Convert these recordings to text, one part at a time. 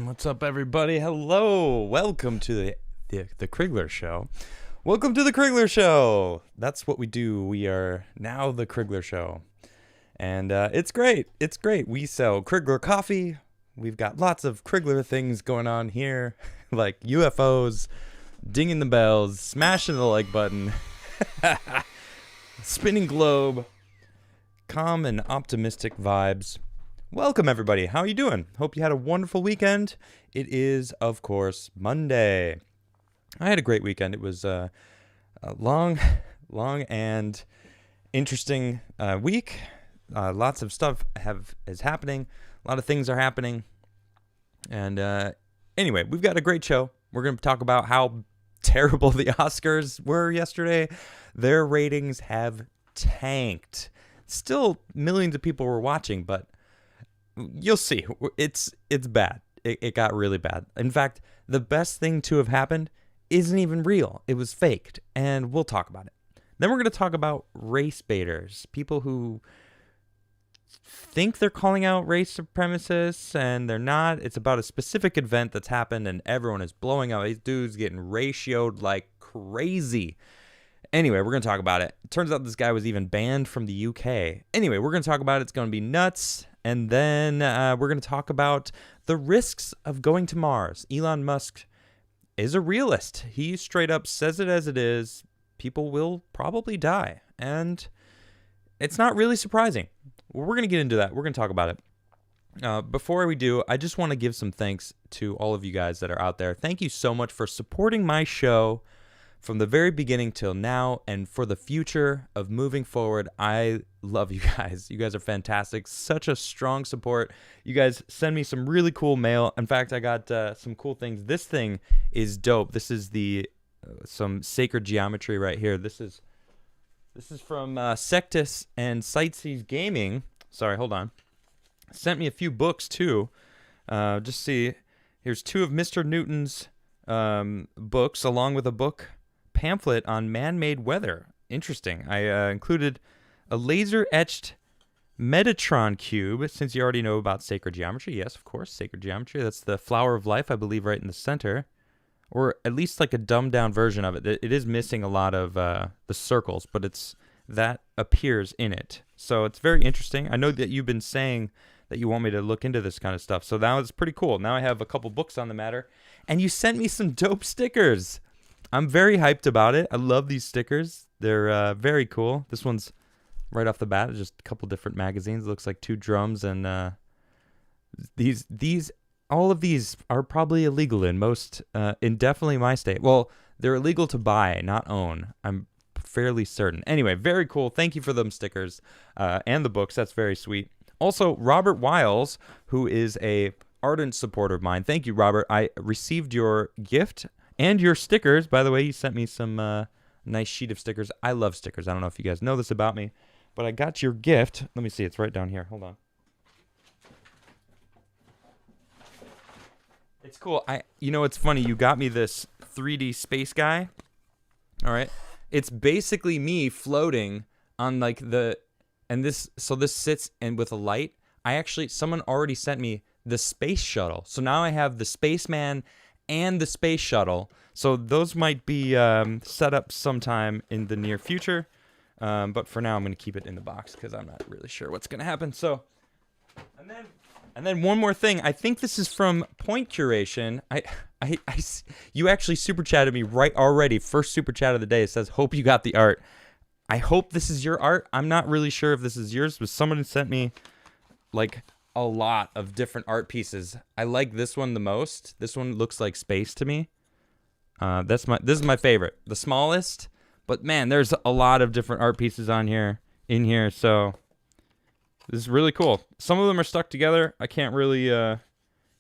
What's up, everybody? Hello. Welcome to the Crigler Show. Welcome to the Crigler Show. That's what we do. We are now the Crigler Show. And it's great. It's great. We sell Crigler coffee. We've got lots of Crigler things going on here, like UFOs, dinging the bells, smashing the like button, spinning globe, calm and optimistic vibes. Welcome, everybody. How are you doing? Hope you had a wonderful weekend. It is, of course, Monday. I had a great weekend. It was a long and interesting week. Lots of stuff is happening. A lot of things are happening. And anyway, we've got a great show. We're going to talk about how terrible the Oscars were yesterday. Their ratings have tanked. Still, millions of people were watching, but you'll see. It's bad. It got really bad. In fact, the best thing to have happened isn't even real. It was faked, and we'll talk about it. Then we're going to talk about race baiters, people who think they're calling out race supremacists, and they're not. It's about a specific event that's happened, and everyone is blowing up. These dudes getting ratioed like crazy. Anyway, we're going to talk about it. It turns out this guy was even banned from the UK. Anyway, we're going to talk about it. It's going to be nuts. And then we're going to talk about the risks of going to Mars. Elon Musk is a realist. He straight up says it as it is. People will probably die. And it's not really surprising. We're going to get into that. We're going to talk about it. Before we do, I just want to give some thanks to all of you guys that are out there. Thank you so much for supporting my show from the very beginning till now, and for the future of moving forward. I love you guys. You guys are fantastic. Such a strong support. You guys send me some really cool mail. In fact, I got some cool things. This thing is dope. This is some sacred geometry right here. This is from Sectus and Sightseas Gaming. Sorry, hold on. Sent me a few books too. Just see. Here's two of Mr. Newton's books, along with a book pamphlet on man-made weather. Interesting. I included a laser-etched Metatron cube, since you already know about sacred geometry. Yes, of course, sacred geometry. That's the flower of life, I believe, right in the center. Or at least like a dumbed-down version of it. It is missing a lot of the circles, but that appears in it. So it's very interesting. I know that you've been saying that you want me to look into this kind of stuff. So now it's pretty cool. Now I have a couple books on the matter. And you sent me some dope stickers. I'm very hyped about it. I love these stickers. They're very cool. This one's right off the bat. Just a couple different magazines. It looks like two drums, and all of these are probably illegal in definitely my state. Well, they're illegal to buy, not own. I'm fairly certain. Anyway, very cool. Thank you for them stickers and the books. That's very sweet. Also, Robert Wiles, who is a ardent supporter of mine. Thank you, Robert. I received your gift and your stickers. By the way, you sent me some nice sheet of stickers. I love stickers. I don't know if you guys know this about me, but I got your gift. Let me see. It's right down here. Hold on. It's cool. It's funny. You got me this 3D space guy. All right. It's basically me floating on this sits and with a light. Someone already sent me the space shuttle. So now I have the spaceman and the space shuttle. So those might be set up sometime in the near future. But for now, I'm going to keep it in the box because I'm not really sure what's going to happen. So, and then one more thing. I think this is from Point Curation. You actually super chatted me right already. First super chat of the day. It says, "Hope you got the art." I hope this is your art. I'm not really sure if this is yours, but someone sent me like a lot of different art pieces. I like this one the most. This one looks like space to me. This is my favorite, the smallest. But man, there's a lot of different art pieces in here. So this is really cool. Some of them are stuck together. I can't really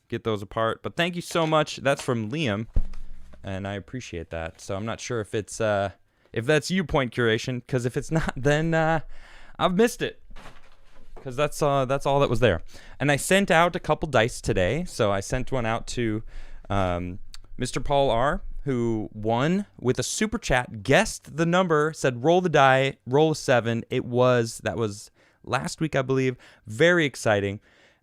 get those apart. But thank you so much. That's from Liam, and I appreciate that. So I'm not sure if it's if that's you, Point Curation, because if it's not, then I've missed it. Because that's all that was there. And I sent out a couple dice today. So I sent one out to Mr. Paul R., who won with a super chat, guessed the number, said roll the die, roll a 7. That was last week, I believe. Very exciting.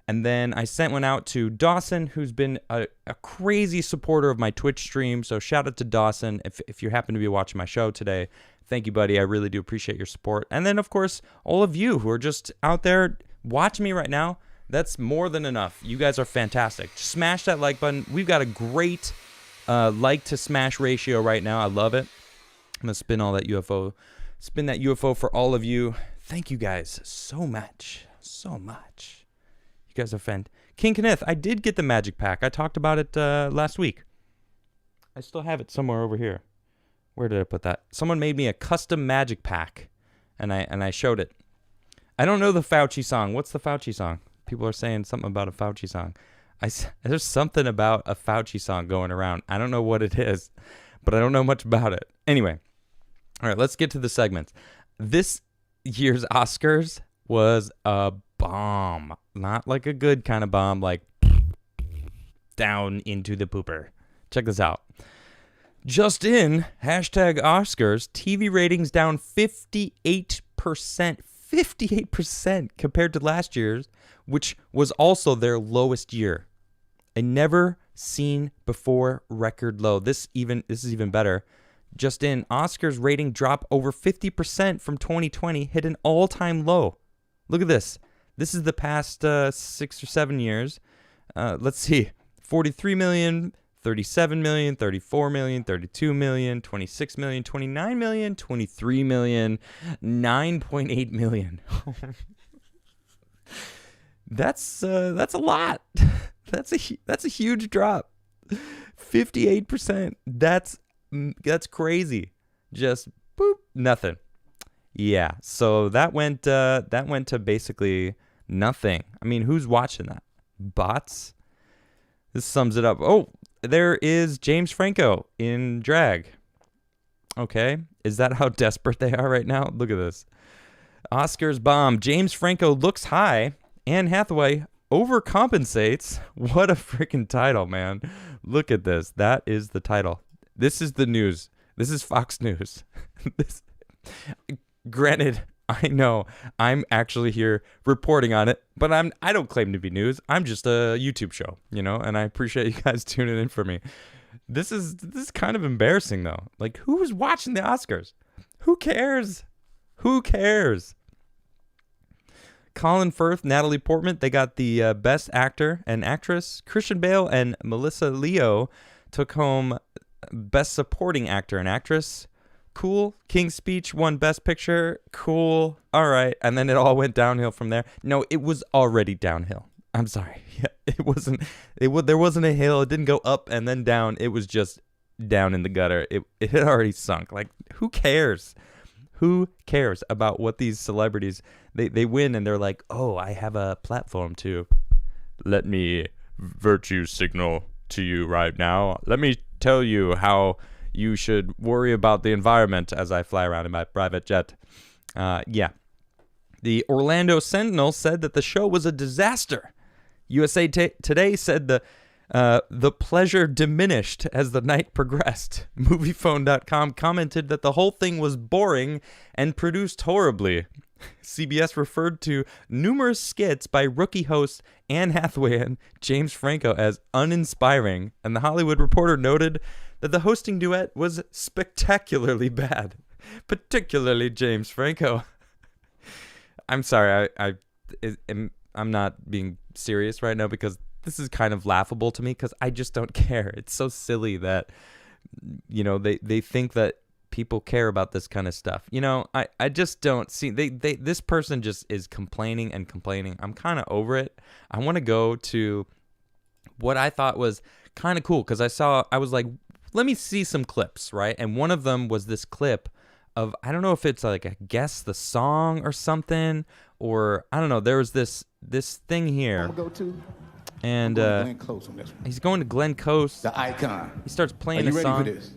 And then I sent one out to Dawson, who's been a crazy supporter of my Twitch stream. So shout out to Dawson. If you happen to be watching my show today, thank you, buddy. I really do appreciate your support. And then, of course, all of you who are just out there watching me right now, that's more than enough. You guys are fantastic. Smash that like button. We've got a great like to smash ratio right now. I love it. I'm going to spin that UFO for all of you. Thank you guys so much. So much. You guys are fan. King Kenneth, I did get the magic pack. I talked about it last week. I still have it somewhere over here. Where did I put that? Someone made me a custom magic pack, and I showed it. I don't know the Fauci song. What's the Fauci song? People are saying something about a Fauci song. There's something about a Fauci song going around. I don't know what it is, but I don't know much about it. Anyway, all right, let's get to the segments. This year's Oscars was a bomb. Not like a good kind of bomb, like down into the pooper. Check this out. Just in, #Oscars, TV ratings down 58%. 58% compared to last year's, which was also their lowest year. A never seen before record low. This is even better. Just in, Oscars rating drop over 50% from 2020, hit an all-time low. Look at this. This is the past 6 or 7 years. Let's see. 43 million, 37 million, 34 million, 32 million, 26 million, 29 million, 23 million, 9.8 million. That's a lot. That's a huge drop. 58%. That's crazy. Just boop, nothing. Yeah. So that went to basically nothing. I mean, who's watching that? Bots? This sums it up. Oh, there is James Franco in drag. Okay. Is that how desperate they are right now? Look at this. Oscars bomb. James Franco looks high. Anne Hathaway overcompensates. What a freaking title, man. Look at this. That is the title. This is the news. This is Fox News. Granted, I know I'm actually here reporting on it, but I don't claim to be news. I'm just a YouTube show, and I appreciate you guys tuning in for me. This is kind of embarrassing though. Like, who's watching the Oscars? Who cares? Who cares? Colin Firth, Natalie Portman, they got the best actor and actress. Christian Bale and Melissa Leo took home best supporting actor and actress. Cool. King's Speech won best picture. Cool. All right. And then it all went downhill from there. No, it was already downhill. I'm sorry. Yeah, it wasn't. There wasn't a hill. It didn't go up and then down. It was just down in the gutter. It had already sunk. Like, who cares? Who cares about what these celebrities they win and they're like, oh, I have a platform to let me virtue signal to you right now. Let me tell you how you should worry about the environment as I fly around in my private jet. Yeah. The Orlando Sentinel said that the show was a disaster. USA Today said the pleasure diminished as the night progressed. Moviefone.com commented that the whole thing was boring and produced horribly. CBS referred to numerous skits by rookie hosts Anne Hathaway and James Franco as uninspiring, and The Hollywood Reporter noted that the hosting duet was spectacularly bad, particularly James Franco. I'm sorry, I'm not being serious right now because this is kind of laughable to me because I just don't care. It's so silly that, they think that people care about this kind of stuff. I just don't see, this person just is complaining and complaining. I'm kind of over it. I want to go to what I thought was kind of cool because I was like, let me see some clips, right? And one of them was this clip of, I don't know if it's like a guess the song or something, or I don't know. There was this thing here. And he's going to Glenn Close. The icon. He starts playing a song. Ready for this?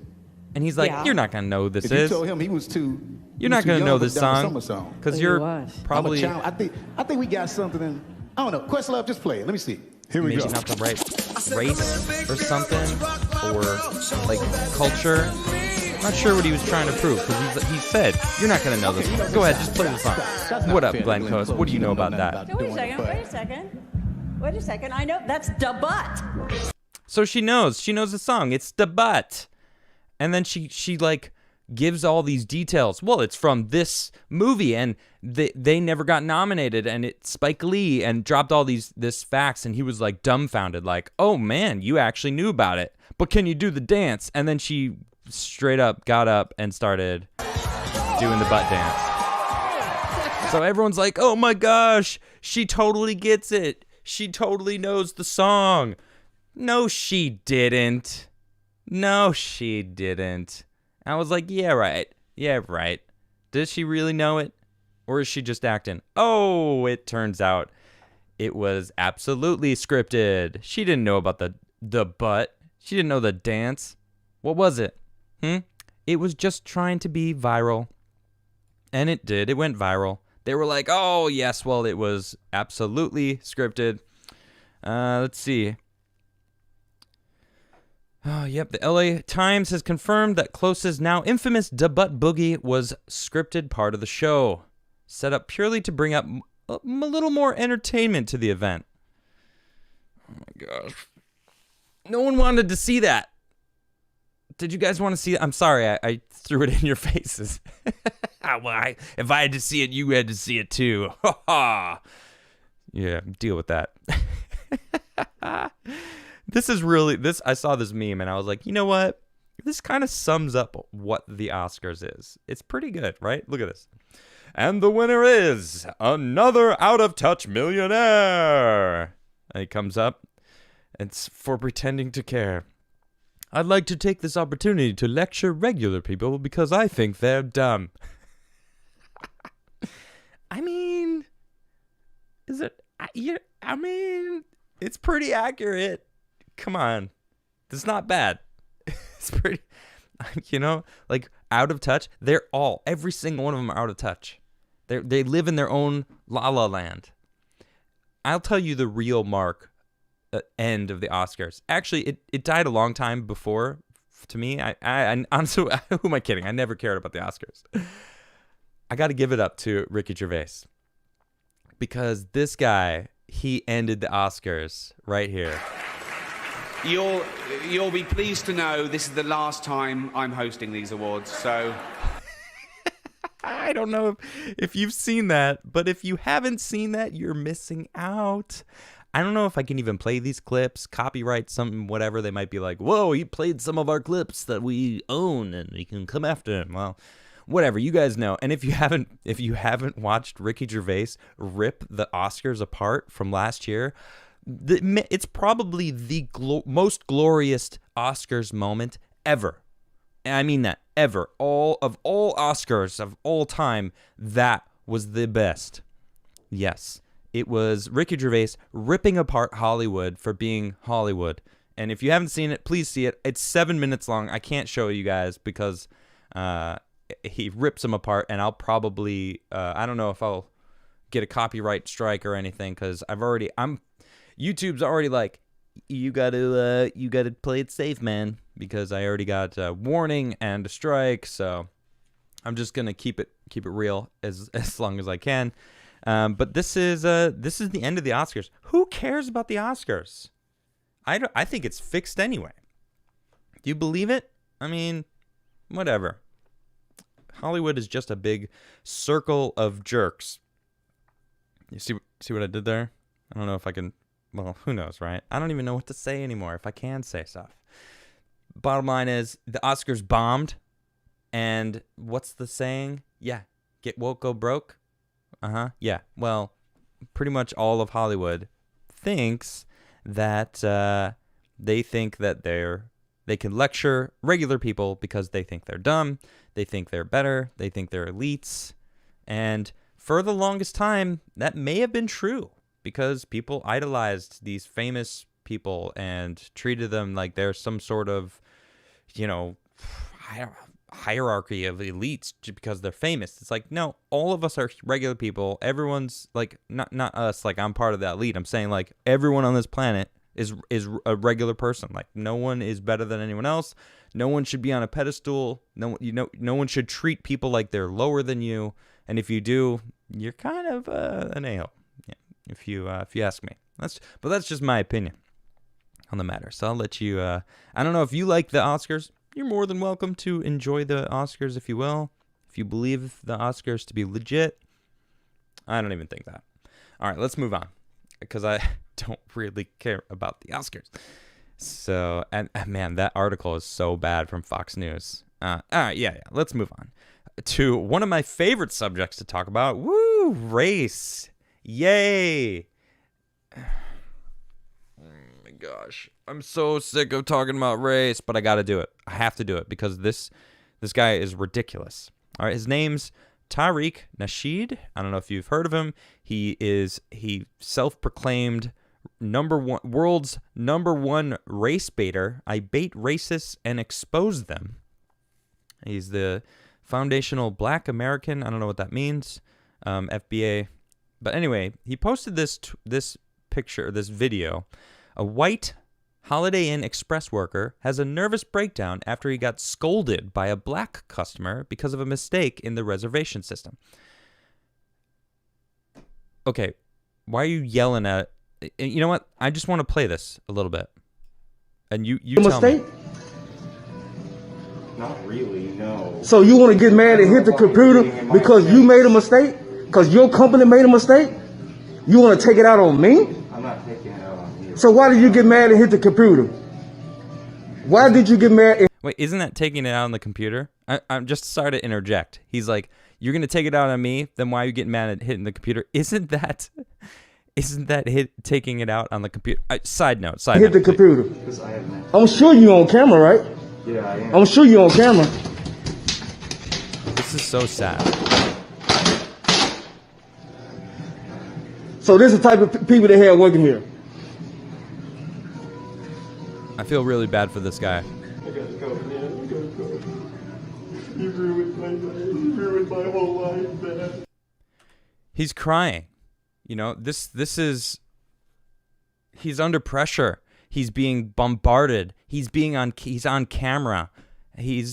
And he's like, You're not going to know who this is. You told him he was too. You're not going to know this song because you're probably. I think we got something in. I don't know. Questlove, just play it. Let me see. Here we go. Maybe not the right race or something, or like culture. I'm not sure what he was trying to prove because he said, You're not going to know this one. Go ahead, just play the song. What up, Glenn Close? What do you know about that? Wait a second. Wait a second. I know that's da butt. So she knows the song. It's the butt. And then she like gives all these details. Well, it's from this movie, and they never got nominated, and it's Spike Lee, and dropped all this facts, and he was like dumbfounded, like, oh man, you actually knew about it, but can you do the dance? And then she straight up got up and started doing the butt dance. So everyone's like, oh my gosh, she totally gets it. She totally knows the song. No, she didn't. No, she didn't. I was like, yeah, right. Yeah, right. Does she really know it? Or is she just acting? Oh, it turns out it was absolutely scripted. She didn't know about the butt. She didn't know the dance. What was it? It was just trying to be viral. And it did. It went viral. They were like, oh, yes, well, it was absolutely scripted. Let's see. Oh, yep. The LA Times has confirmed that Close's now infamous Da Butt Boogie was scripted part of the show, set up purely to bring up a little more entertainment to the event. Oh my gosh. No one wanted to see that. Did you guys want to see it? I'm sorry, I threw it in your faces. Well, if I had to see it, you had to see it too. Yeah, deal with that. This is really, I saw this meme and I was like, you know what? This kind of sums up what the Oscars is. It's pretty good, right? Look at this. And the winner is another out-of-touch millionaire. And he comes up. It's for pretending to care. I'd like to take this opportunity to lecture regular people because I think they're dumb. I mean, is it? I mean, it's pretty accurate. Come on. It's not bad. It's pretty, like out of touch. Every single one of them are out of touch. They live in their own la la land. I'll tell you the real end of the Oscars. Actually, it died a long time before. To me, I honestly, who am I kidding? I never cared about the Oscars. I got to give it up to Ricky Gervais because this guy, he ended the Oscars right here. You'll be pleased to know this is the last time I'm hosting these awards, so... I don't know if you've seen that, but if you haven't seen that, you're missing out. I don't know if I can even play these clips, copyright something, whatever. They might be like, whoa, he played some of our clips that we own and we can come after him. Well, whatever, you guys know. And if you haven't watched Ricky Gervais rip the Oscars apart from last year, it's probably the most glorious Oscars moment ever. And I mean that, ever. All Oscars of all time, that was the best. Yes, it was Ricky Gervais ripping apart Hollywood for being Hollywood. And if you haven't seen it, please see it. It's 7 minutes long. I can't show you guys because he rips them apart, and I'll probably, I don't know if I'll get a copyright strike or anything because YouTube's already like, you gotta play it safe, man, because I already got a warning and a strike. So I'm just gonna keep it real as long as I can. But this is the end of the Oscars. Who cares about the Oscars? I think it's fixed anyway. Do you believe it? I mean, whatever. Hollywood is just a big circle of jerks. You see what I did there? I don't know if I can. Well, who knows, right? I don't even know what to say anymore if I can say stuff. Bottom line is, the Oscars bombed. And what's the saying? Yeah, get woke, go broke. Yeah, well, pretty much all of Hollywood thinks that they think that they can lecture regular people because they think they're dumb. They think they're better. They think they're elites. And for the longest time, that may have been true. Because people idolized these famous people and treated them like they're some sort of, hierarchy of elites just because they're famous. It's like, no, all of us are regular people. Everyone's like, not us, like I'm part of that elite. I'm saying like everyone on this planet is a regular person. Like no one is better than anyone else. No one should be on a pedestal. No one should treat people like they're lower than you. And if you do, you're kind of an a-hole. If you ask me. That's just my opinion on the matter. So I'll let you. I don't know if you like the Oscars. You're more than welcome to enjoy the Oscars if you will. If you believe the Oscars to be legit, I don't even think that. All right, let's move on because I don't really care about the Oscars. So, and man, that article is so bad from Fox News. All right, yeah. Let's move on to one of my favorite subjects to talk about. Woo, race. Yay. Oh my gosh. I'm so sick of talking about race, but I got to do it. I have to do it because this guy is ridiculous. All right, his name's Tariq Nasheed. I don't know if you've heard of him. He self-proclaimed world's number one race baiter. I bait racists and expose them. He's the foundational Black American. I don't know what that means. FBA. But anyway, he posted this picture, this video. A white Holiday Inn Express worker has a nervous breakdown after he got scolded by a black customer because of a mistake in the reservation system. Okay, why are you yelling at? You know what? I just want to play this a little bit, and you tell me. Not really, no. So you want to get mad and hit the computer because you made a mistake? Because your company made a mistake? You want to take it out on me? I'm not taking it out on you. So why did you get mad and hit the computer? Why did you get mad? Wait, isn't that taking it out on the computer? I'm just sorry to interject. He's like, you're going to take it out on me? Then why are you getting mad at hitting the computer? Isn't that taking it out on the computer? Side note. Hit the computer. Because I have mental. I'm sure you're on camera, right? Yeah, I am. I'm sure you're on camera. This is so sad. So this is the type of people they have working here. I feel really bad for this guy. I gotta go, man. I gotta go. You ruined my life. You ruined my whole life, man. He's crying. You know, he's under pressure. He's being bombarded. He's on camera. He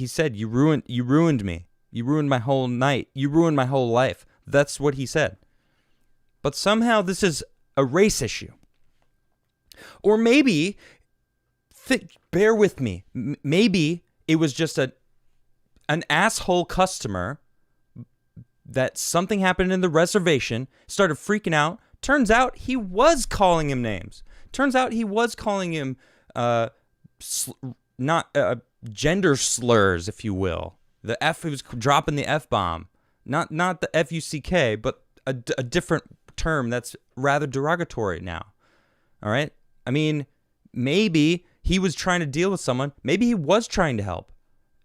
said, you ruined me. You ruined my whole night. You ruined my whole life. That's what he said. But somehow this is a race issue. Or maybe, bear with me, maybe it was just an asshole customer that something happened in the reservation, started freaking out. Turns out he was calling him names. Turns out he was calling him gender slurs, if you will. He was dropping the F-bomb. Not the F-U-C-K, but a different term that's rather derogatory now. All right? I mean, maybe he was trying to deal with someone. Maybe he was trying to help.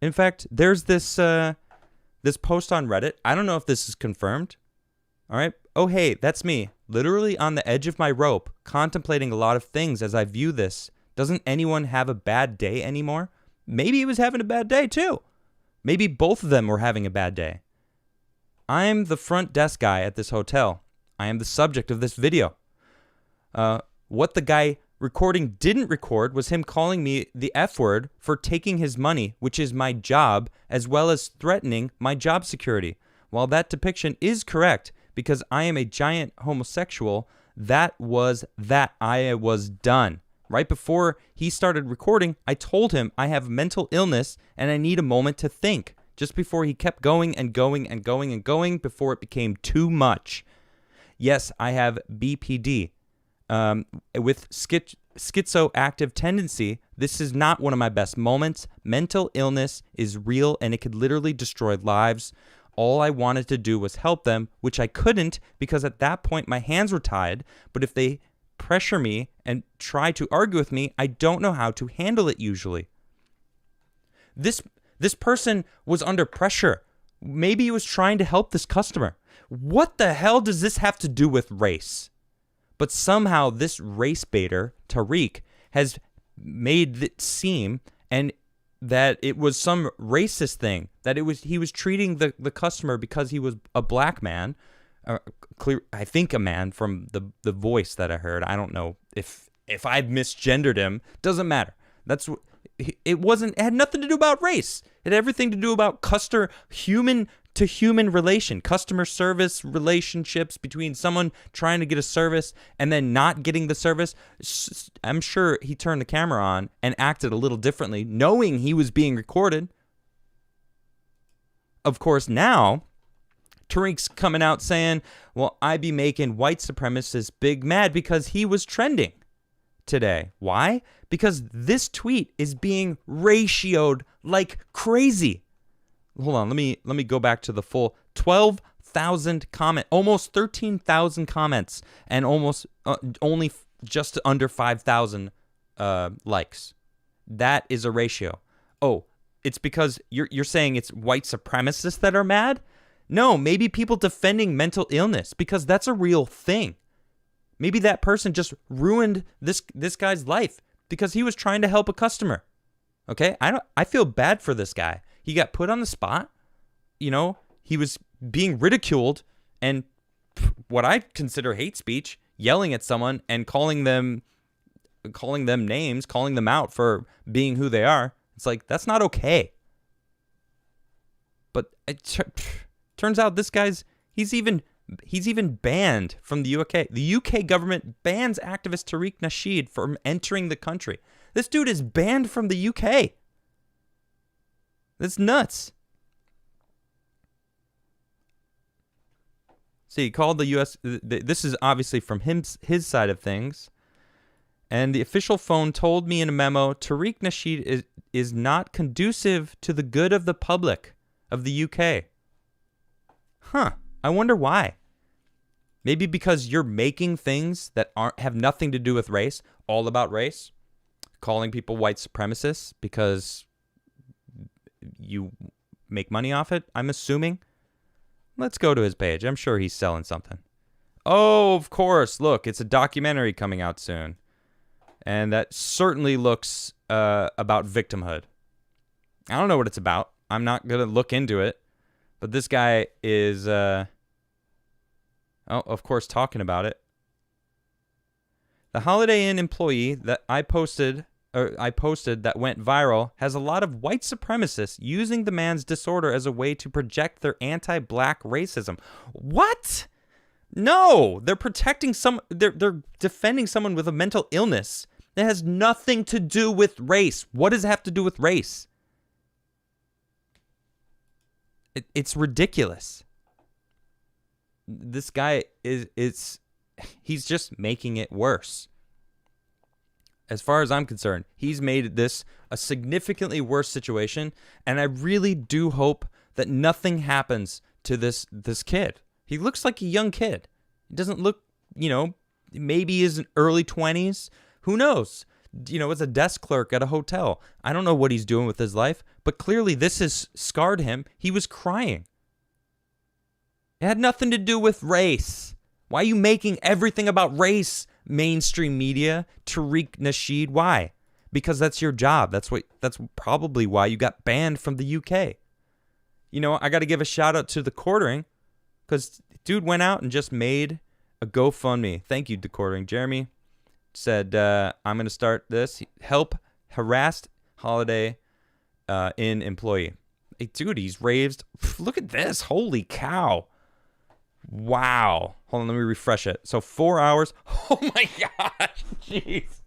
In fact, there's this post on Reddit. I don't know if this is confirmed. All right? Oh, hey, that's me. Literally on the edge of my rope, contemplating a lot of things as I view this. Doesn't anyone have a bad day anymore? Maybe he was having a bad day too. Maybe both of them were having a bad day. I'm the front desk guy at this hotel. I am the subject of this video. What the guy recording didn't record was him calling me the F word for taking his money, which is my job, as well as threatening my job security. While that depiction is correct, because I am a giant homosexual, I was done. Right before he started recording, I told him I have mental illness and I need a moment to think. Just before he kept going and going and going and going before it became too much. Yes, I have BPD. With schizoactive tendency, this is not one of my best moments. Mental illness is real and it could literally destroy lives. All I wanted to do was help them, which I couldn't because at that point my hands were tied. But if they pressure me and try to argue with me, I don't know how to handle it usually. This person was under pressure. Maybe he was trying to help this customer. What the hell does this have to do with race? But somehow this race baiter, Tariq, has made it seem and that it was some racist thing, that he was treating the customer because he was a black man, I think a man from the voice that I heard. I don't know if I misgendered him. Doesn't matter. That's it had nothing to do about race. It had everything to do about human to human relation, customer service relationships between someone trying to get a service and then not getting the service. I'm sure he turned the camera on and acted a little differently, knowing he was being recorded. Of course, now Tariq's coming out saying, well, I be making white supremacists big mad because he was trending today. Why? Because this tweet is being ratioed like crazy. Hold on, let me go back to the full 12,000 comment, almost 13,000 comments, and almost only just under 5,000 likes. That is a ratio. Oh, it's because you're saying it's white supremacists that are mad? No, maybe people defending mental illness, because that's a real thing. Maybe that person just ruined this guy's life because he was trying to help a customer. Okay? I feel bad for this guy. He got put on the spot. You know, he was being ridiculed and what I consider hate speech, yelling at someone and calling them names, calling them out for being who they are. It's like, that's not okay. But it turns out this guy's he's even banned from the UK. The UK government bans activist Tariq Nasheed from entering the country. This dude is banned from the UK. That's nuts. See, he called the U.S. This is obviously from his side of things. And the official phone told me in a memo, Tariq Nasheed is not conducive to the good of the public of the UK. Huh. I wonder why. Maybe because you're making things that have nothing to do with race, all about race, calling people white supremacists because you make money off it, I'm assuming. Let's go to his page. I'm sure he's selling something. Oh, of course. Look, it's a documentary coming out soon. And that certainly looks about victimhood. I don't know what it's about. I'm not going to look into it. But this guy is, of course, talking about it. The Holiday Inn employee that I posted that went viral has a lot of white supremacists using the man's disorder as a way to project their anti-black racism. What? No, they're protecting they're defending someone with a mental illness that has nothing to do with race. What does it have to do with race? It's ridiculous. This guy he's just making it worse. As far as I'm concerned, he's made this a significantly worse situation, and I really do hope that nothing happens to this kid. He looks like a young kid. He doesn't look, maybe he's in early 20s. Who knows? As a desk clerk at a hotel. I don't know what he's doing with his life, but clearly this has scarred him. He was crying. It had nothing to do with race. Why are you making everything about race, mainstream media? Tariq Nasheed, why? Because that's your job. That's probably why you got banned from the UK. I got to give a shout out to the Quartering, because dude went out and just made a GoFundMe. Thank you, Decordering. Jeremy said, I'm going to start this. Help harassed Holiday Inn employee. Hey, dude, he's raised. Look at this. Holy cow. Wow. Hold on, let me refresh it. So 4 hours. Oh my gosh. Jeez.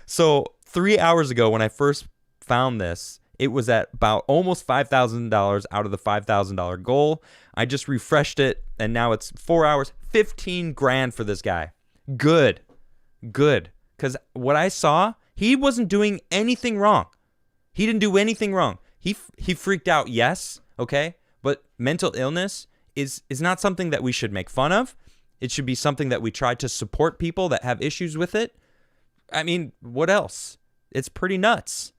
So 3 hours ago when I first found this, it was at about almost $5,000 out of the $5,000 goal. I just refreshed it, and now it's 4 hours, 15 grand for this guy. Good. Because what I saw, he wasn't doing anything wrong. He didn't do anything wrong. He freaked out, yes, okay? But mental illness is not something that we should make fun of. It should be something that we try to support people that have issues with it. I mean, what else? It's pretty nuts.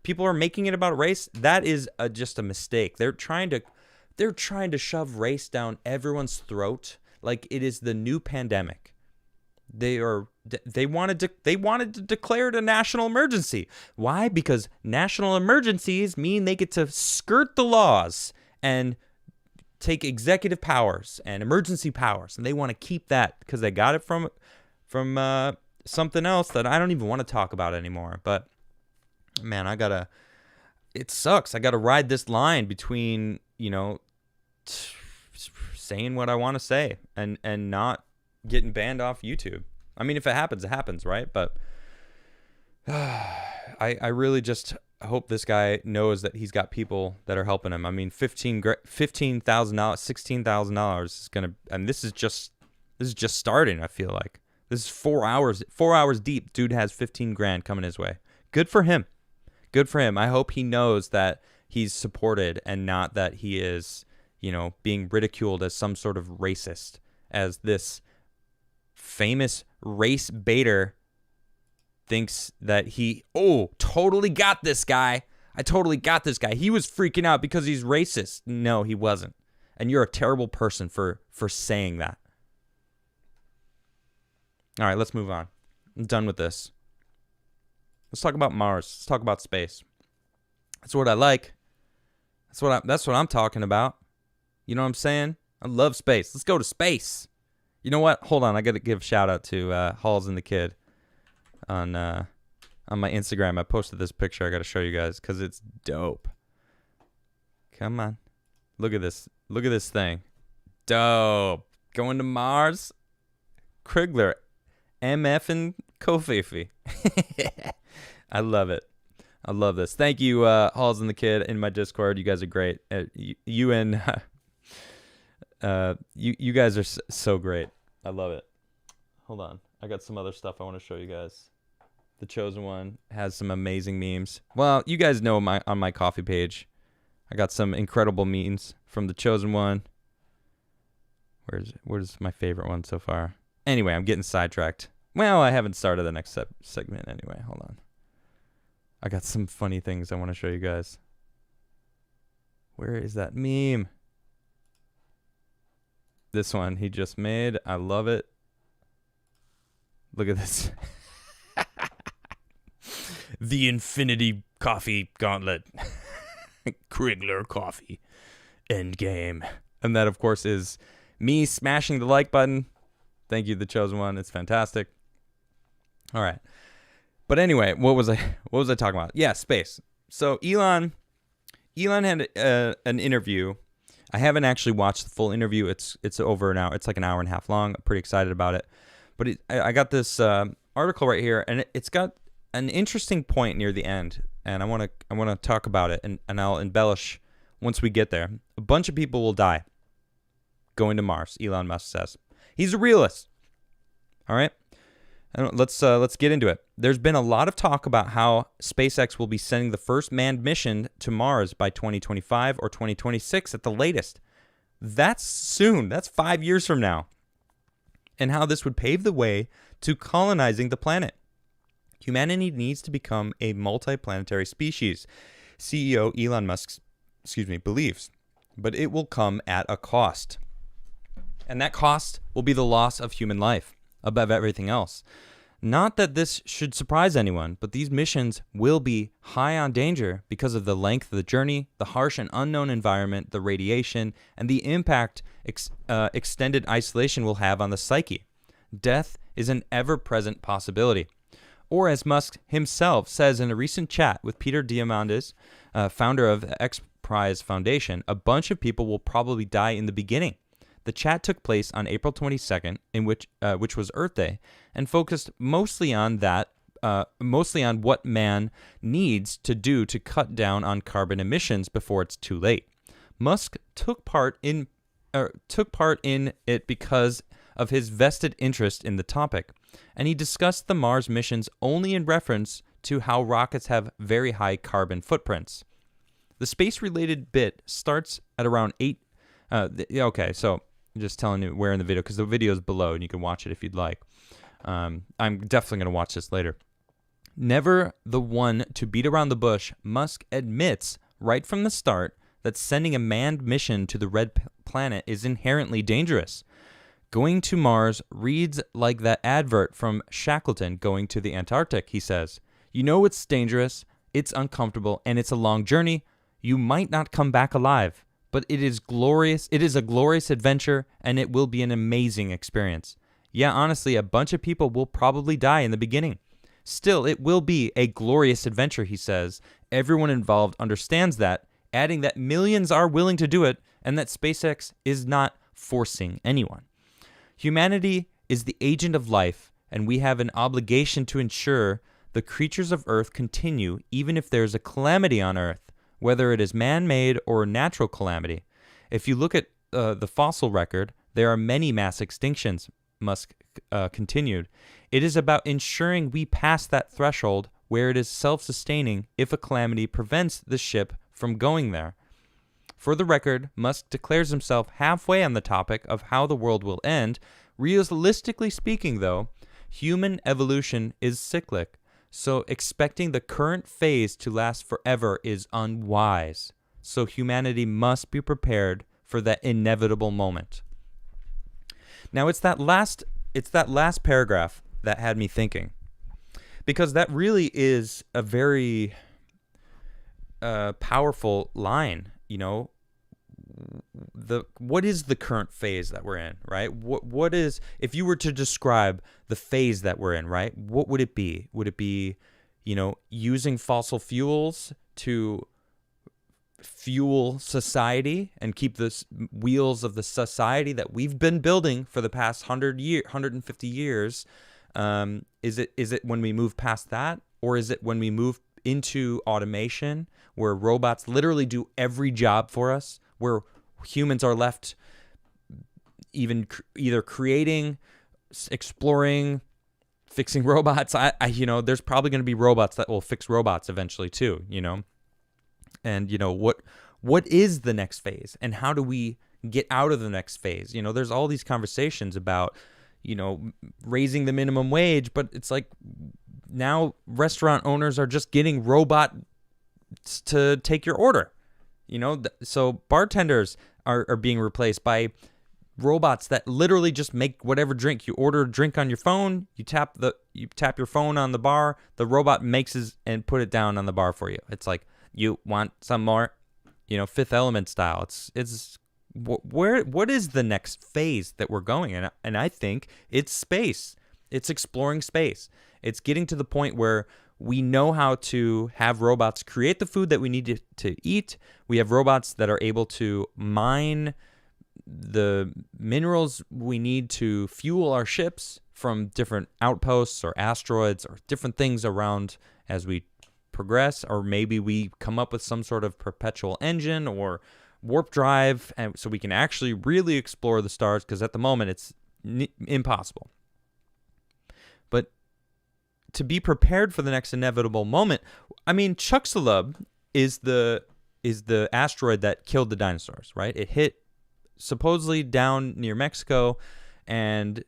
People are making it about race. That is just a mistake. They're trying to shove race down everyone's throat like it is the new pandemic. They wanted to declare it a national emergency. Why? Because national emergencies mean they get to skirt the laws and take executive powers and emergency powers, and they want to keep that because they got it from something else that I don't even want to talk about anymore. But man, I gotta it sucks. I got to ride this line between, saying what I want to say and not getting banned off YouTube. I mean, if it happens, right? But I really just hope this guy knows that he's got people that are helping him. I mean, $15,000, $16,000 is gonna, and this is just starting. I feel like this is 4 hours deep. Dude has 15 grand coming his way. Good for him. Good for him. I hope he knows that he's supported and not that he is, being ridiculed as some sort of racist, as this famous race baiter thinks that he, totally got this guy. I totally got this guy. He was freaking out because he's racist. No, he wasn't. And you're a terrible person for saying that. All right, let's move on. I'm done with this. Let's talk about Mars. Let's talk about space. That's what I like. That's what I'm talking about. You know what I'm saying? I love space. Let's go to space. You know what? Hold on. I got to give a shout out to Halls and the Kid on my Instagram. I posted this picture. I got to show you guys because it's dope. Come on. Look at this. Look at this thing. Dope. Going to Mars. Crigler. MF and Kofifi. I love it. I love this. Thank you, Halls and the Kid in my Discord. You guys are great. You and you guys are so great. I love it. Hold on. I got some other stuff I want to show you guys. The Chosen One has some amazing memes. Well, you guys know on my coffee page, I got some incredible memes from The Chosen One. Where's my favorite one so far? Anyway, I'm getting sidetracked. Well, I haven't started the next segment anyway. Hold on. I got some funny things I want to show you guys. Where is that meme? This one he just made. I love it. Look at this. The Infinity Coffee Gauntlet. Crigler Coffee. Endgame. And that, of course, is me smashing the like button. Thank you, The Chosen One. It's fantastic. All right. But anyway, what was I talking about? Yeah, space. So Elon had an interview. I haven't actually watched the full interview. It's over an hour. It's like an hour and a half long. I'm pretty excited about it. But I got this article right here, and it's got an interesting point near the end, and I want to talk about it, and I'll embellish once we get there. A bunch of people will die going to Mars. Elon Musk says he's a realist. All right. Let's get into it. There's been a lot of talk about how SpaceX will be sending the first manned mission to Mars by 2025 or 2026 at the latest. That's soon. That's 5 years from now. And how this would pave the way to colonizing the planet. Humanity needs to become a multiplanetary species, CEO Elon Musk, believes. But it will come at a cost. And that cost will be the loss of human life above everything else. Not that this should surprise anyone, but these missions will be high on danger because of the length of the journey, the harsh and unknown environment, the radiation, and the impact extended isolation will have on the psyche. Death is an ever-present possibility. Or as Musk himself says in a recent chat with Peter Diamandis, founder of the X Prize Foundation, a bunch of people will probably die in the beginning. The chat took place on April 22nd, which was Earth Day, and focused mostly on what man needs to do to cut down on carbon emissions before it's too late. Musk took part in it because of his vested interest in the topic, and he discussed the Mars missions only in reference to how rockets have very high carbon footprints. The space-related bit starts at around 8. Okay, so I'm just telling you where in the video, because the video is below and you can watch it if you'd like. I'm definitely going to watch this later. Never the one to beat around the bush, Musk admits right from the start that sending a manned mission to the red planet is inherently dangerous. Going to Mars reads like that advert from Shackleton going to the Antarctic, he says. You know it's dangerous, it's uncomfortable, and it's a long journey. You might not come back alive. But it is glorious. It is a glorious adventure, and it will be an amazing experience. Yeah, honestly, a bunch of people will probably die in the beginning. Still, it will be a glorious adventure, he says. Everyone involved understands that, adding that millions are willing to do it and that SpaceX is not forcing anyone. Humanity is the agent of life, and we have an obligation to ensure the creatures of Earth continue even if there is a calamity on Earth, whether it is man-made or a natural calamity. If you look at the fossil record, there are many mass extinctions, Musk continued. It is about ensuring we pass that threshold where it is self-sustaining if a calamity prevents the ship from going there. For the record, Musk declares himself halfway on the topic of how the world will end. Realistically speaking, though, human evolution is cyclic, so expecting the current phase to last forever is unwise. So humanity must be prepared for that inevitable moment. Now, it's that last paragraph that had me thinking, because that really is a very powerful line. You know, what is the current phase that we're in, right? What is, if you were to describe the phase that we're in, right? What would it be? Would it be, you know, using fossil fuels to fuel society and keep the wheels of the society that we've been building for the past 150 years? Is it when we move past that, or is it when we move into automation, where robots literally do every job for us, where humans are left either creating, exploring, fixing robots? You know, there's probably going to be robots that will fix robots eventually too, you know. And, you know, what is the next phase, and how do we get out of the next phase? You know, there's all these conversations about, you know, raising the minimum wage, but it's like now restaurant owners are just getting robots to take your order, you know. So bartenders are being replaced by robots that literally just make whatever drink. You order a drink on your phone, you tap your phone on the bar, the robot makes it and put it down on the bar for you. It's like, you want some more, you know, Fifth Element style. It's what is the next phase that we're going in? And I think it's space. It's exploring space. It's getting to the point where we know how to have robots create the food that we need to eat. We have robots that are able to mine the minerals we need to fuel our ships from different outposts or asteroids or different things around as we progress. Or maybe we come up with some sort of perpetual engine or warp drive, and so we can actually really explore the stars, because at the moment it's impossible. But to be prepared for the next inevitable moment, I mean, Chicxulub is the asteroid that killed the dinosaurs, right? It hit supposedly down near Mexico, and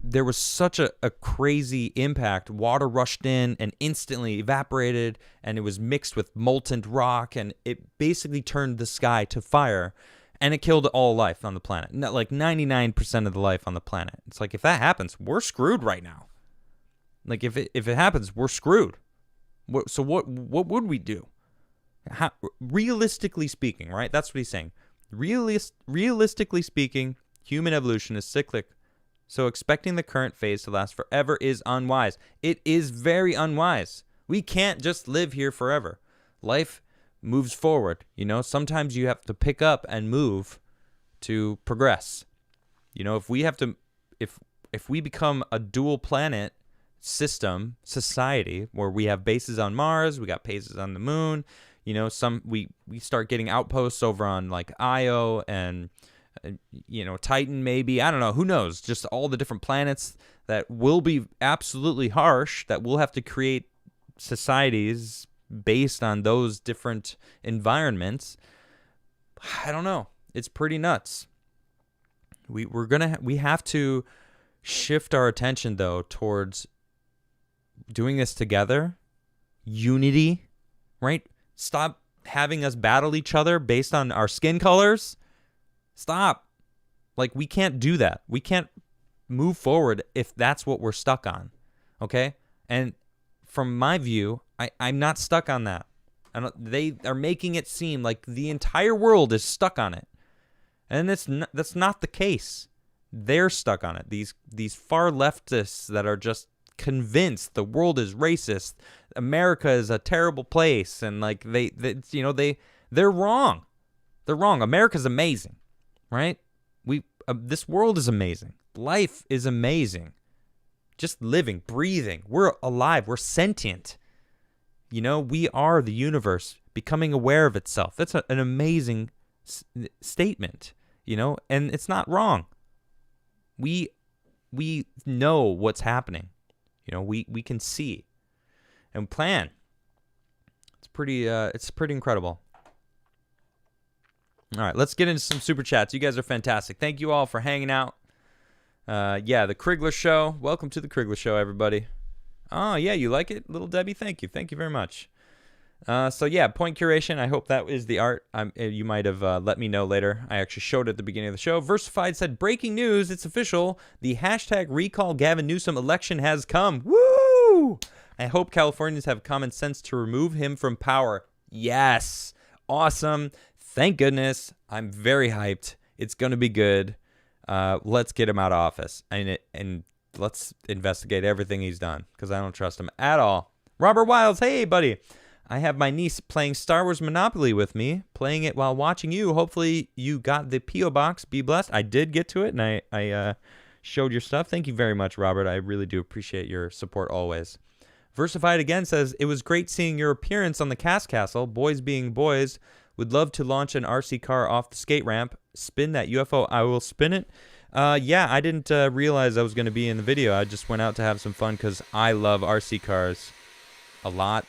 there was such a crazy impact. Water rushed in and instantly evaporated, and it was mixed with molten rock, and it basically turned the sky to fire, and it killed all life on the planet. Not like 99% of the life on the planet. It's like, if that happens, we're screwed right now. Like, if it happens, we're screwed. So what would we do? Realistically speaking, right? That's what he's saying. Realistically speaking, human evolution is cyclic. So expecting the current phase to last forever is unwise. It is very unwise. We can't just live here forever. Life moves forward. You know, sometimes you have to pick up and move to progress. You know, if we become a dual planet system, society, where we have bases on Mars, we got bases on the moon, you know, we start getting outposts over on like Io and you know, Titan, maybe, I don't know, who knows, just all the different planets that will be absolutely harsh, that we'll have to create societies based on those different environments. I don't know, it's pretty nuts. We have to shift our attention though towards doing this together, unity, right? Stop having us battle each other based on our skin colors. Stop. Like, we can't do that. We can't move forward if that's what we're stuck on. Okay? And from my view, I'm not stuck on that. They are making it seem like the entire world is stuck on it. And that's not the case. They're stuck on it. These far leftists that are just convinced the world is racist, America is a terrible place, and like they're wrong. They're wrong. America's amazing, right? This world is amazing. Life is amazing. Just living, breathing. We're alive. We're sentient. We are the universe becoming aware of itself. That's an amazing statement, and it's not wrong. We know what's happening. We can see and plan. It's pretty incredible. All right, let's get into some super chats. You guys are fantastic. Thank you all for hanging out. The Crigler Show. Welcome to the Crigler Show, everybody. Oh, yeah, you like it? Little Debbie, thank you. Thank you very much. Point curation. I hope that is the art. You might have let me know later. I actually showed it at the beginning of the show. Versified said, breaking news, it's official. The hashtag recall Gavin Newsom election has come. Woo! I hope Californians have common sense to remove him from power. Yes. Awesome. Thank goodness. I'm very hyped. It's going to be good. Let's get him out of office. And let's investigate everything he's done, because I don't trust him at all. Robert Wiles, hey, buddy. I have my niece playing Star Wars Monopoly with me, playing it while watching you. Hopefully you got the P.O. Box. Be blessed. I did get to it, and I showed your stuff. Thank you very much, Robert. I really do appreciate your support always. Versified again says, it was great seeing your appearance on the Cast Castle. Boys being boys, would love to launch an RC car off the skate ramp. Spin that UFO. I will spin it. I didn't realize I was going to be in the video. I just went out to have some fun because I love RC cars a lot.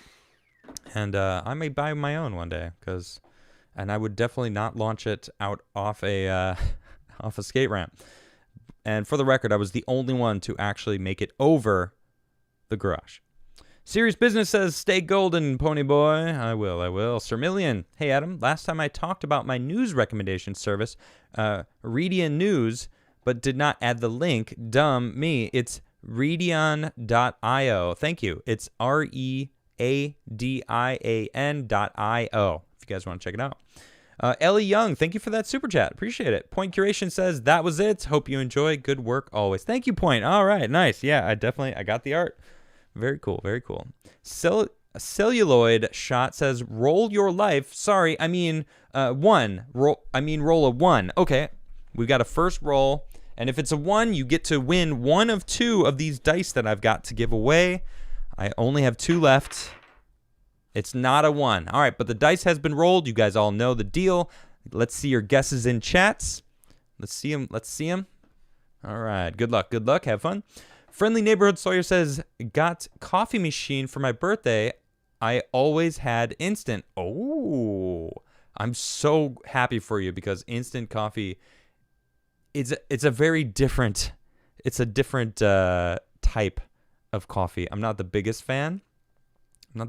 And I may buy my own one day, and I would definitely not launch it out off a skate ramp. And for the record, I was the only one to actually make it over the garage. Serious Business says, stay golden, pony boy. I will. Sir Million. Hey, Adam. Last time I talked about my news recommendation service, Redian News, but did not add the link. Dumb me. It's Redian.io. Thank you. It's READIAN.io. If you guys want to check it out. Ellie Young, thank you for that super chat. Appreciate it. Point Curation says, that was it. Hope you enjoy. Good work always. Thank you, Point. All right, nice. Yeah, I got the art. Very cool, very cool. Celluloid Shot says, roll your life. Sorry, I mean one. Roll a one. Okay, we got a first roll, and if it's a one, you get to win one of two of these dice that I've got to give away. I only have two left. It's not a one. All right, but the dice has been rolled. You guys all know the deal. Let's see your guesses in chats. Let's see them. All right, good luck. Have fun. Friendly Neighborhood Sawyer says, got coffee machine for my birthday. I always had instant. Oh, I'm so happy for you, because instant coffee, it's a very different, type of coffee. I'm not the biggest fan. All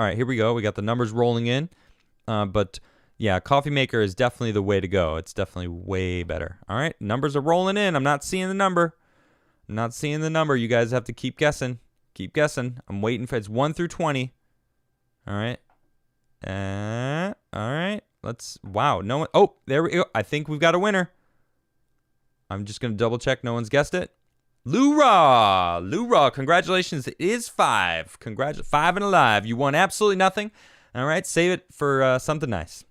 right, here we go. We got the numbers rolling in. But yeah, coffee maker is definitely the way to go. It's definitely way better. All right, numbers are rolling in. I'm not seeing the number. You guys have to keep guessing. I'm waiting for it's 1 through 20. All right. All right. Wow. No one. Oh, there we go. I think we've got a winner. I'm just going to double check. No one's guessed it. Lura, congratulations. It is 5. 5 and alive. You won absolutely nothing. All right. Save it for something nice.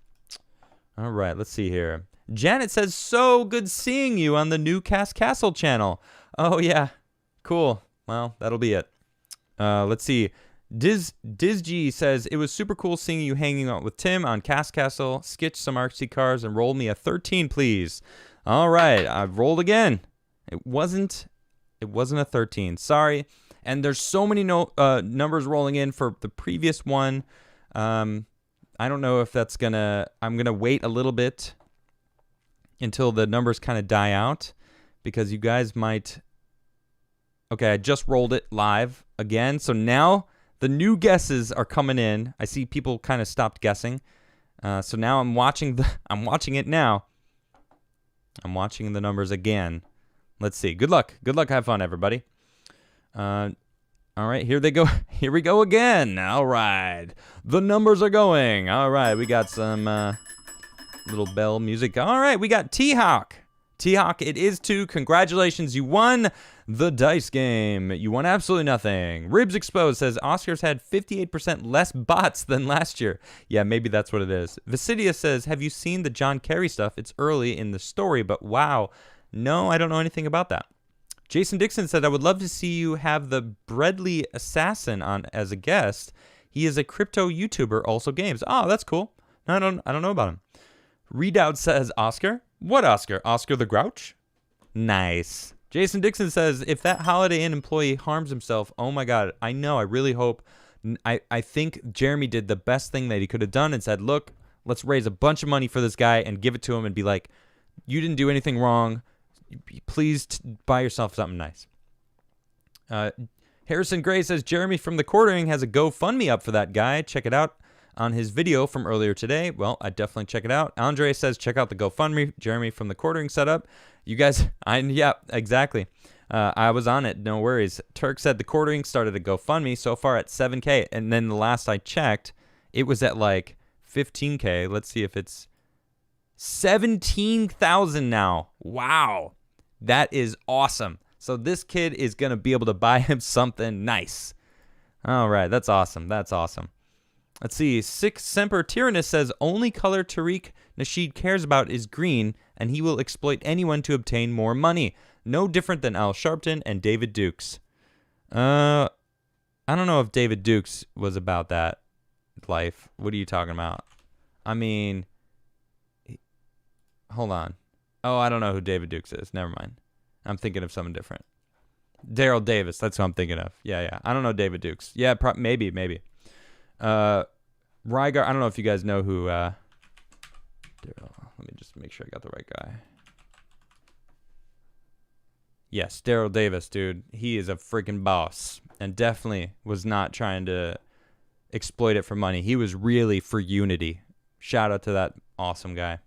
All right. Let's see here. Janet says, so good seeing you on the new Cast Castle channel. Oh, yeah. Cool. Well, that'll be it. Let's see. Dizg says, it was super cool seeing you hanging out with Tim on Cast Castle. Sketch some RC cars and roll me a 13, please. All right. I've rolled again. It wasn't a 13. Sorry. And there's so many numbers rolling in for the previous one. I don't know if I'm going to wait a little bit until the numbers kind of die out, because you guys might. Okay, I just rolled it live again. So now the new guesses are coming in. I see people kind of stopped guessing. So now I'm watching it now. I'm watching the numbers again. Let's see. Good luck. Have fun, everybody. All right, here they go. Here we go again. All right. The numbers are going. All right, we got some little bell music. All right, we got T-Hawk. T-Hawk, it is 2. Congratulations, you won the dice game. You won absolutely nothing. Ribs Exposed says Oscars had 58% less bots than last year. Yeah, maybe that's what it is. Visidia says, have you seen the John Kerry stuff? It's early in the story, but wow. No, I don't know anything about that. Jason Dixon said, I would love to see you have the Breadly Assassin on as a guest. He is a crypto YouTuber, also games. Oh, that's cool. No, I don't know about him. Redoubt says, Oscar? What Oscar? Oscar the Grouch? Nice. Jason Dixon says, if that Holiday Inn employee harms himself, oh my God, I know, I really hope. I think Jeremy did the best thing that he could have done and said, look, let's raise a bunch of money for this guy and give it to him and be like, you didn't do anything wrong. Please buy yourself something nice. Harrison Gray says, Jeremy from the Quartering has a GoFundMe up for that guy. Check it out on his video from earlier today. Well, I definitely check it out. Andre says, check out the GoFundMe. Jeremy from the Quartering setup. You guys, yeah, exactly. I was on it. No worries. Turk said the Quartering started a GoFundMe so far at 7K. And then the last I checked, it was at like 15K. Let's see if it's 17,000 now. Wow. That is awesome. So this kid is going to be able to buy him something nice. All right. That's awesome. That's awesome. Let's see. Six Semper Tyrannus says, only color Tariq Nasheed cares about is green, and he will exploit anyone to obtain more money. No different than Al Sharpton and David Dukes. I don't know if David Dukes was about that life. What are you talking about? I mean, hold on. Oh, I don't know who David Dukes is. Never mind. I'm thinking of someone different. Daryl Davis. That's who I'm thinking of. Yeah. I don't know David Dukes. Yeah, maybe. Rygar. I don't know if you guys know who. Daryl. Let me just make sure I got the right guy. Yes, Daryl Davis, dude. He is a freaking boss, and definitely was not trying to exploit it for money. He was really for unity. Shout out to that awesome guy.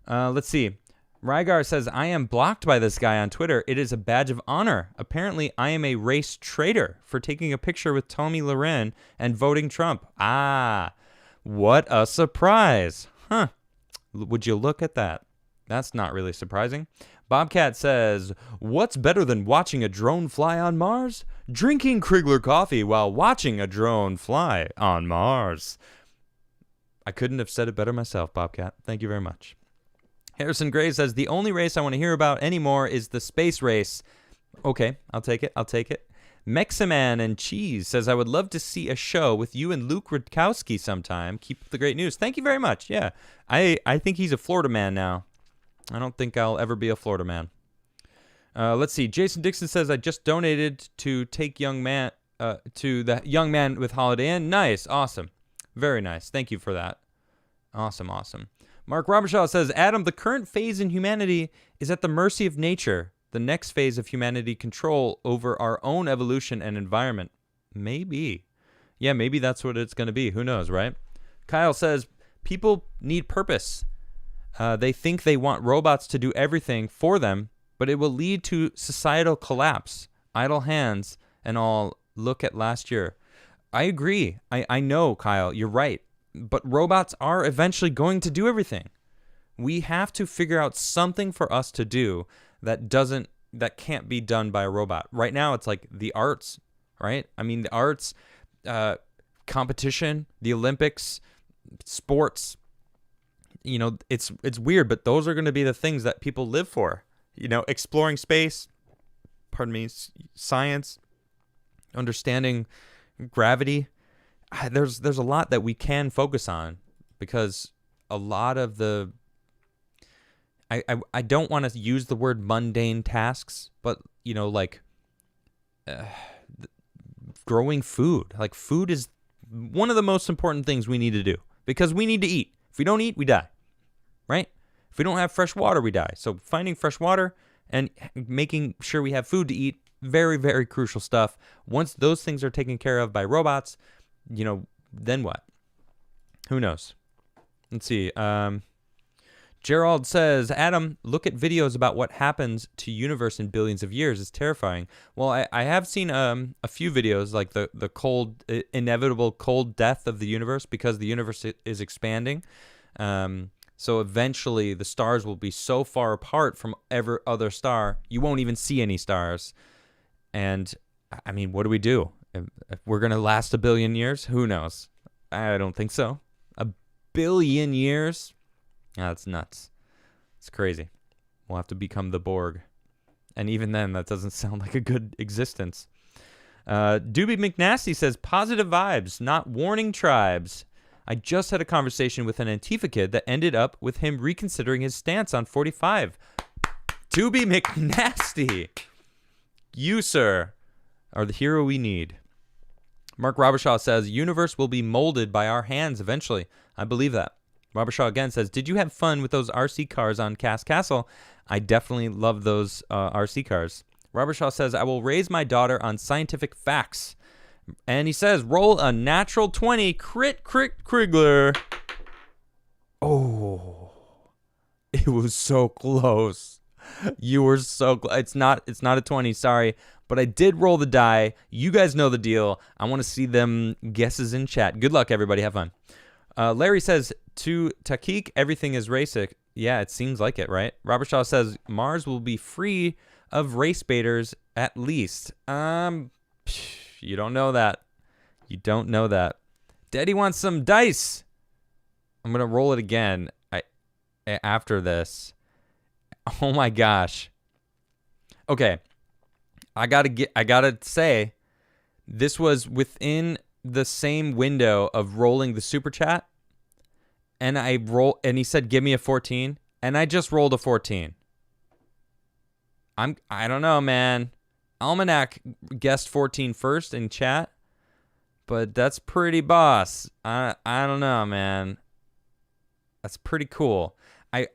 Let's see. Rygar says, I am blocked by this guy on Twitter. It is a badge of honor. Apparently, I am a race traitor for taking a picture with Tommy Loren and voting Trump. Ah, what a surprise. Huh. Would you look at that? That's not really surprising. Bobcat says, what's better than watching a drone fly on Mars? Drinking Crigler coffee while watching a drone fly on Mars. I couldn't have said it better myself, Bobcat. Thank you very much. Harrison Gray says, the only race I want to hear about anymore is the space race. Okay, I'll take it. Meximan and Cheese says, I would love to see a show with you and Luke Rudkowski sometime. Keep up the great news. Thank you very much. Yeah, I think he's a Florida man now. I don't think I'll ever be a Florida man. Let's see. Jason Dixon says, I just donated to take young man to the young man with Holiday Inn. Nice. Awesome. Very nice. Thank you for that. Awesome. Mark Robershaw says, Adam, the current phase in humanity is at the mercy of nature. The next phase of humanity control over our own evolution and environment. Maybe. Yeah, maybe that's what it's going to be. Who knows, right? Kyle says, people need purpose. They think they want robots to do everything for them, but it will lead to societal collapse. Idle hands and all. Look at last year. I agree. I know, Kyle, you're right. But robots are eventually going to do everything. We have to figure out something for us to do that can't be done by a robot. Right now, it's like the arts, right? I mean, the arts, competition, the Olympics, sports. You know, it's weird, but those are going to be the things that people live for. You know, exploring space, science, understanding gravity. There's a lot that we can focus on because a lot of the I don't want to use the word mundane tasks, but you know, like growing food. Like food is one of the most important things we need to do because we need to eat. If we don't eat, we die, right? If we don't have fresh water, we die. So finding fresh water and making sure we have food to eat, very, very crucial stuff. Once those things are taken care of by robots, you know, then what? Who knows? Let's see. Gerald says, Adam, look at videos about what happens to universe in billions of years. It's terrifying. Well, I have seen a few videos like the cold, inevitable cold death of the universe because the universe is expanding. So eventually the stars will be so far apart from every other star, you won't even see any stars. And I mean, what do we do? If we're going to last 1 billion years? Who knows? I don't think so. 1 billion years? That's nuts. It's crazy. We'll have to become the Borg. And even then, that doesn't sound like a good existence. Doobie McNasty says, positive vibes, not warning tribes. I just had a conversation with an Antifa kid that ended up with him reconsidering his stance on 45. Doobie McNasty. You, sir, are the hero we need. Mark Robershaw says, universe will be molded by our hands eventually. I believe that. Robershaw again says, did you have fun with those RC cars on Cass Castle? I definitely love those RC cars. Robershaw says, I will raise my daughter on scientific facts. And he says, roll a natural 20, crit Crigler. Oh, it was so close. You were so close. It's not a 20, sorry. But I did roll the die. You guys know the deal. I want to see them guesses in chat. Good luck, everybody. Have fun. Larry says, to Takik, everything is racist. Yeah, it seems like it, right? Robershaw says, Mars will be free of race baiters at least. You don't know that. You don't know that. Daddy wants some dice. I'm going to roll it again after this. Oh my gosh. Okay. I gotta say, this was within the same window of rolling the super chat. And he said, give me a 14. And I just rolled a 14. I don't know, man. Almanac guessed 14 first in chat, but that's pretty boss. I don't know, man. That's pretty cool. I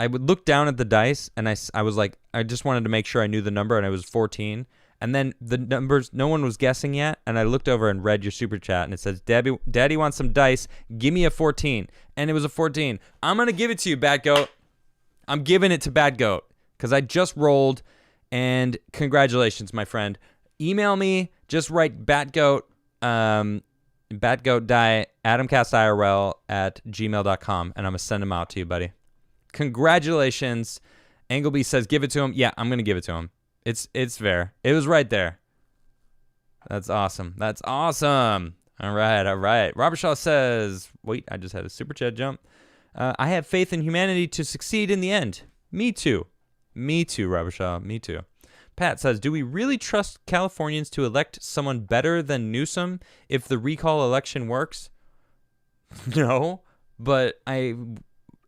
would look down at the dice, and I was like, I just wanted to make sure I knew the number, and it was 14. And then the numbers, no one was guessing yet, and I looked over and read your super chat, and it says, Daddy wants some dice. Give me a 14. And it was a 14. I'm going to give it to you, Bat Goat. I'm giving it to Bat Goat because I just rolled. And congratulations, my friend. Email me. Just write Batgoat, Batgoat die, adamcastirl@gmail.com, and I'm going to send them out to you, buddy. Congratulations. Angleby says, give it to him. Yeah, I'm going to give it to him. It's fair. It was right there. That's awesome. That's awesome. All right. Robershaw says, wait, I just had a super chat jump. I have faith in humanity to succeed in the end. Me too. Me too, Robershaw. Me too. Pat says, do we really trust Californians to elect someone better than Newsom if the recall election works? No, but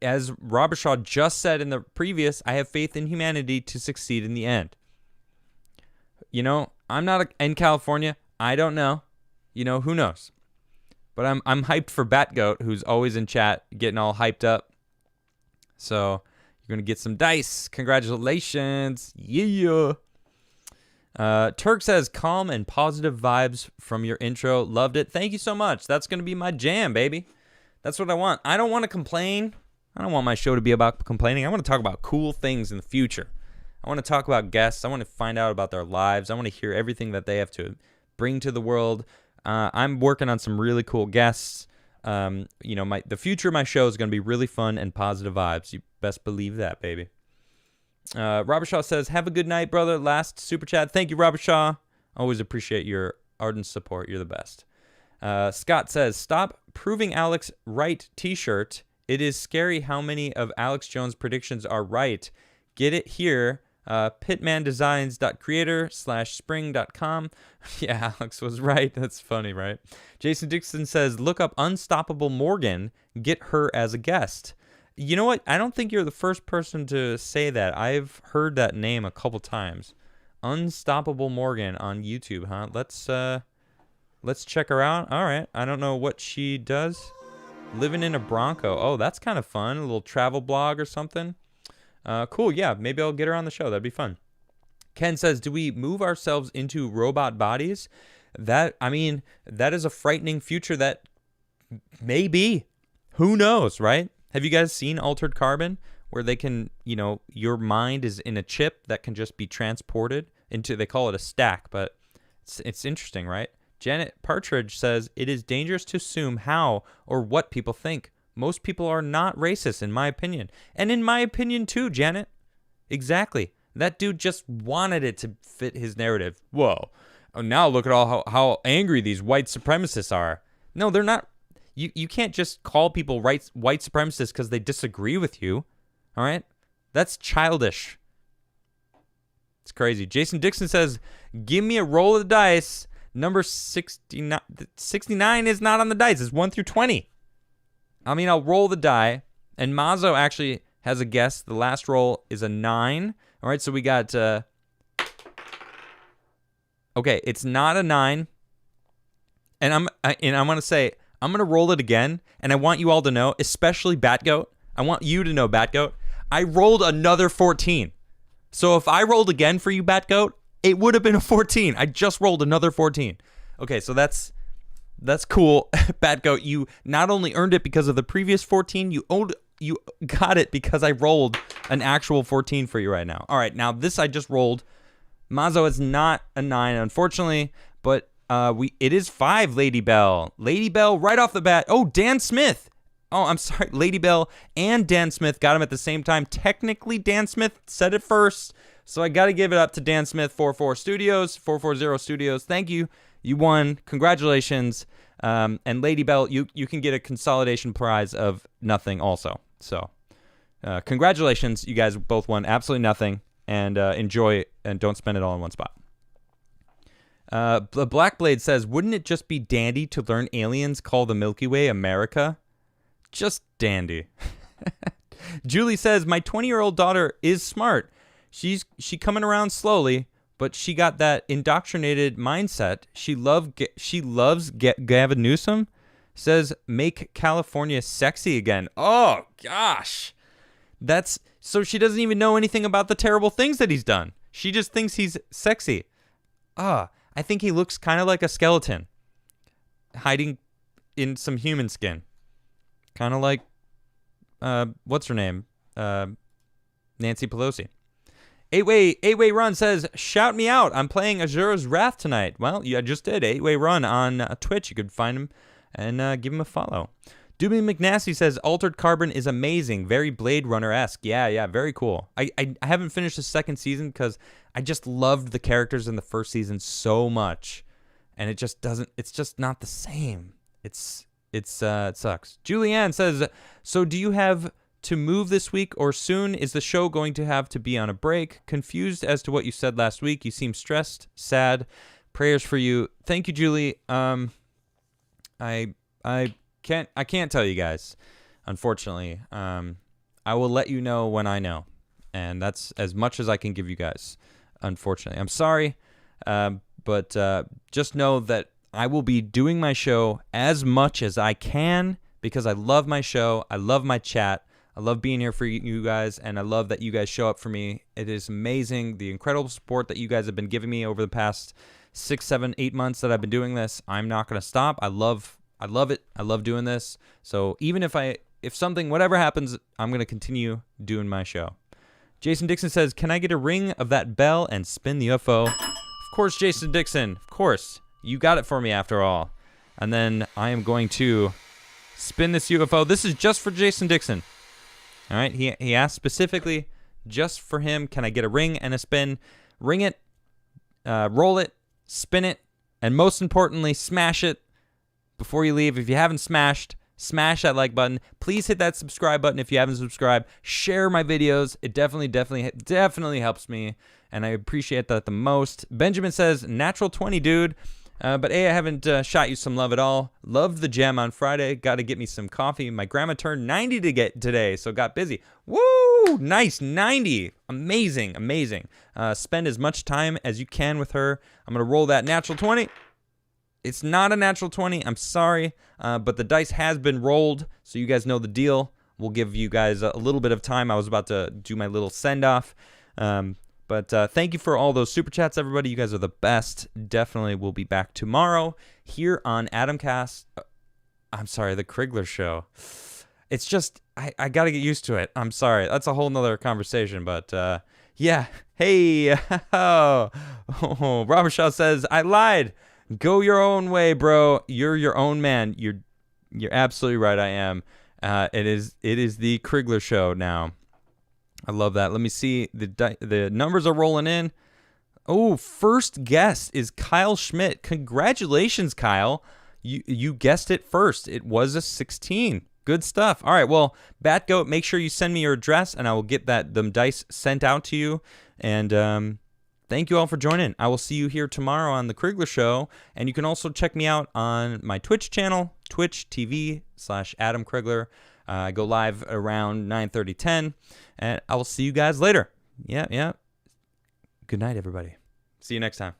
as Robershaw just said in the previous, I have faith in humanity to succeed in the end. You know, I'm not in California. I don't know. You know, who knows? But I'm hyped for Batgoat, who's always in chat, getting all hyped up. So you're going to get some dice. Congratulations. Yeah. Turk says, calm and positive vibes from your intro. Loved it. Thank you so much. That's going to be my jam, baby. That's what I want. I don't want to complain. I don't want my show to be about complaining. I want to talk about cool things in the future. I want to talk about guests. I want to find out about their lives. I want to hear everything that they have to bring to the world. I'm working on some really cool guests. You know, the future of my show is going to be really fun and positive vibes. You best believe that, baby. Robershaw says, have a good night, brother. Last super chat. Thank you, Robershaw. Always appreciate your ardent support. You're the best. Scott says, stop proving Alex right t-shirt. It is scary how many of Alex Jones' predictions are right. Get it here. pitmandesigns.creator/spring.com. Yeah, Alex was right. That's funny, right? Jason Dixon says, look up Unstoppable Morgan. Get her as a guest. You know what? I don't think you're the first person to say that. I've heard that name a couple times. Unstoppable Morgan on YouTube, huh? Let's check her out. All right. I don't know what she does. Living in a Bronco. Oh, that's kind of fun. A little travel blog or something. Cool. Yeah, maybe I'll get her on the show. That'd be fun. Ken says, do we move ourselves into robot bodies? That is a frightening future that may be. Who knows, right? Have you guys seen Altered Carbon, where they can, you know, your mind is in a chip that can just be transported into, they call it a stack, but it's interesting, right? Janet Partridge says, it is dangerous to assume how or what people think. Most people are not racist, in my opinion. And in my opinion, too, Janet. Exactly. That dude just wanted it to fit his narrative. Whoa. Oh, now look at how angry these white supremacists are. No, they're not. You can't just call people white supremacists because they disagree with you. All right? That's childish. It's crazy. Jason Dixon says, give me a roll of the dice. Number 69. 69 is not on the dice. It's 1 through 20. I mean, I'll roll the die. And Mazzo actually has a guess. The last roll is a 9. All right, so we got... okay, it's not a 9. And I'm going to say, I'm going to roll it again. And I want you all to know, especially Batgoat. I want you to know, Batgoat. I rolled another 14. So if I rolled again for you, Batgoat, it would have been a 14. I just rolled another 14. Okay, so that's cool. Batgoat, you not only earned it because of the previous 14, you got it because I rolled an actual 14 for you right now. All right, now this I just rolled. Mazzo is not a 9, unfortunately, but it is 5, Lady Bell. Lady Bell right off the bat. Oh, Dan Smith. Oh, I'm sorry. Lady Bell and Dan Smith got him at the same time. Technically, Dan Smith said it first, so I got to give it up to Dan Smith, 440 Studios. Thank you. You won. Congratulations. And Lady Bell, you can get a consolidation prize of nothing also. So congratulations. You guys both won absolutely nothing. And enjoy and don't spend it all in one spot. The Blackblade says, wouldn't it just be dandy to learn aliens call the Milky Way America? Just dandy. Julie says, my 20-year-old daughter is smart. She coming around slowly, but she got that indoctrinated mindset. She loves Gavin Newsom. Says, make California sexy again. Oh, gosh. So she doesn't even know anything about the terrible things that he's done. She just thinks he's sexy. I think he looks kind of like a skeleton hiding in some human skin. Kind of like, what's her name? Nancy Pelosi. 8-Way Run says, shout me out. I'm playing Azura's Wrath tonight. Well, I just did. 8-Way Run on Twitch. You could find him and give him a follow. Doobie McNasty says, Altered Carbon is amazing. Very Blade Runner-esque. Yeah, very cool. I haven't finished the second season because I just loved the characters in the first season so much. And it's just not the same. It sucks. Julianne says, so do you have to move this week or soon? Is the show going to have to be on a break? Confused as to what you said last week. You seem stressed, sad. Prayers for you. Thank you, Julie. I can't tell you guys, unfortunately. I will let you know when I know, and that's as much as I can give you guys, unfortunately. I'm sorry, but just know that I will be doing my show as much as I can because I love my show. I love my chat. I love being here for you guys, and I love that you guys show up for me. It is amazing, the incredible support that you guys have been giving me over the past 6, 7, 8 months that I've been doing this. I'm not going to stop. I love it. I love doing this. So even if something, whatever happens, I'm going to continue doing my show. Jason Dixon says, can I get a ring of that bell and spin the UFO? Of course, Jason Dixon. Of course. You got it for me after all. And then I am going to spin this UFO. This is just for Jason Dixon. All right. He asked specifically just for him. Can I get a ring and a spin? Ring it, roll it, spin it, and most importantly, smash it before you leave. If you haven't smashed, smash that like button. Please hit that subscribe button if you haven't subscribed. Share my videos. It definitely helps me, and I appreciate that the most. Benjamin says, natural 20, dude. But I haven't shot you some love at all. Loved the gem on Friday. Got to get me some coffee. My grandma turned 90 today, so got busy. Woo! Nice, 90. Amazing. Spend as much time as you can with her. I'm going to roll that natural 20. It's not a natural 20. I'm sorry, but the dice has been rolled, so you guys know the deal. We'll give you guys a little bit of time. I was about to do my little send-off. But thank you for all those super chats, everybody. You guys are the best. Definitely will be back tomorrow here on Adamcast. I'm sorry, the Crigler show. It's just, I got to get used to it. I'm sorry. That's a whole nother conversation. But yeah. Hey. Robert Shaw says, I lied. Go your own way, bro. You're your own man. You're absolutely right. I am. It is the Crigler show now. I love that. Let me see. The numbers are rolling in. Oh, first guest is Kyle Schmidt. Congratulations, Kyle. You guessed it first. It was a 16. Good stuff. All right, well, Batgoat, make sure you send me your address, and I will get them dice sent out to you. And thank you all for joining. I will see you here tomorrow on the Crigler Show, and you can also check me out on my Twitch channel, twitch.tv/Adam Crigler. I go live around 9:30, 10, and I will see you guys later. Yeah. Good night, everybody. See you next time.